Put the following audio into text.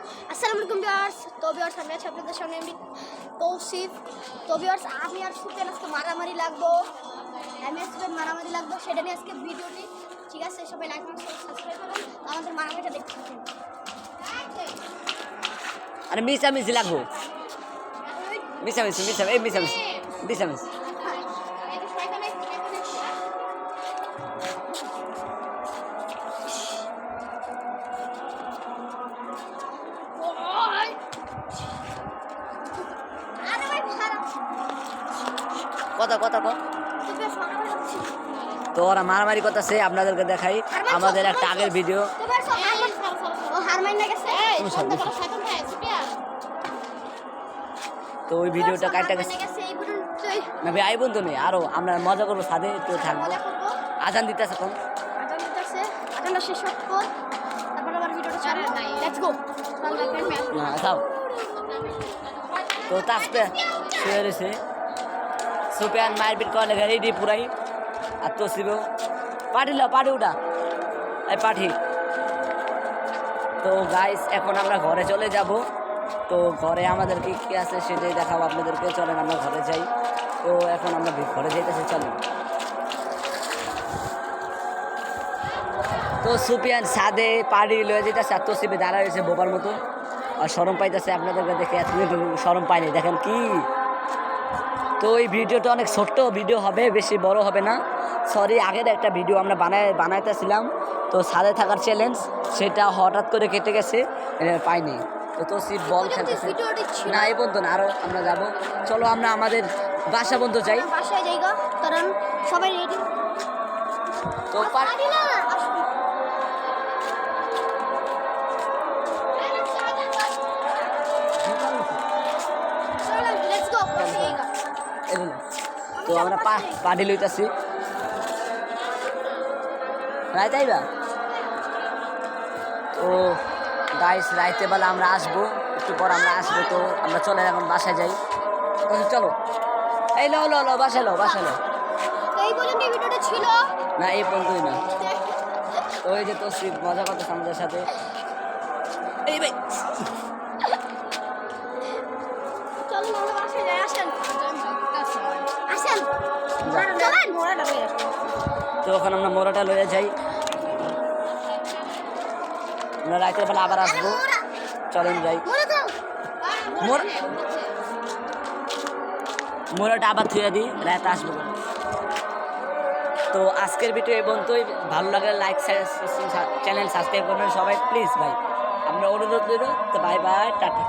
আসসালামু আলাইকুম ভিউয়ার্স। তো ভিউয়ার্স আমি আছি আপনাদের সামনে আমি তৌসিফ। তো ভিউয়ার্স আমি আর সুপেন আজকে মারামারি লাগবো, আমি আর সুপেন মারামারি লাগবো, সেটা নিয়ে আজকে ভিডিওটি। ঠিক আছে, সবাই লাইক কমেন্ট সাবস্ক্রাইব করুন, আমাদের মারামারিটা দেখতে থাকুন। আরে মিশামিশি লাগবো, মিশামিশি মিশামিশি এই মিশামিশি মিশামিশি। কথা কথা কর। তো ওরা মারামারি করতেছে, আপনাদেরকে দেখাই আমাদের একটা আগের ভিডিও। তো ওই ভিডিওটা কাটটা গেছে না ভাই, আই বন্ধু নেই, আরো আমরা মজা করবো, সাথে একটু থাকবো। আজান দিতেছে কোন তো তাসপে শুয়ে রয়েছে সুপিয়ান মারপিট করে রেডি পুরাই। আর তো শিব পাঠিল পাঠি উঠা এই পাঠি। তো গাইস এখন আমরা ঘরে চলে যাব। তো ঘরে আমাদের কি কি আছে সেটাই দেখাবো আপনাদেরকে, চলেন আমরা ঘরে যাই। তো এখন আমরা ঘরে যাইতেছি, চলেন। তো সুপিয়ান সাদে পাড়ি লয়ে যেতেছে, আর তসিবে দাঁড়া রয়েছে বোবার মতো, আর শরম পাইতেছে। আপনাদেরকে দেখে এতদিন শরম পাইনি, দেখেন কি। তো এই ভিডিওটা অনেক ছোট্ট ভিডিও হবে, বেশি বড় হবে না। সরি, আগের একটা ভিডিও আমরা বানাইতেছিলাম, তো সাদে থাকার চ্যালেঞ্জ, সেটা হঠাৎ করে কেটে গেছে, পাইনি। তো তসিব বল খেলতেছে না, এই বন্ধু না, আরও আমরা যাব। চলো আমরা আমাদের বাসা বন্ধু যাই, বাসায় যাই গো, কারণ সবাই রেডি। তো তো আমরা পার্টি লইতেছি রাইতে আইবা। তো গাইস রাইতে বেলা আমরা আসবো, একটু পর আমরা আসবো। তো আমরা চলে এখন বাসায় যাই। চলো এই লো লো লো বাসায় লো, বাসায় লো। এই পর্যন্ত ভিডিওটা ছিল না, এই পর্যন্তই না। তো ওই যে তো মজা করতেছে আমাদের সাথে। এই ভাই চলুন আমরা বাসায় যাই, আসেন আসেন। তো ওখানে আমরা মোড়াটা লয়ে যাই, আমরা রাতের বেলা আবার আসবো, চলেন যাই। মোড়াটা আবার থুয়ে দিই, রাতে আসবো। তো আজকের ভিডিও এই পর্যন্তই। ভালো লাগলে লাইক চ্যানেল সাবস্ক্রাইব করবেন সবাই প্লিজ ভাই, আমরা অনুরোধ রইল। তো বাই বাই, টাটা।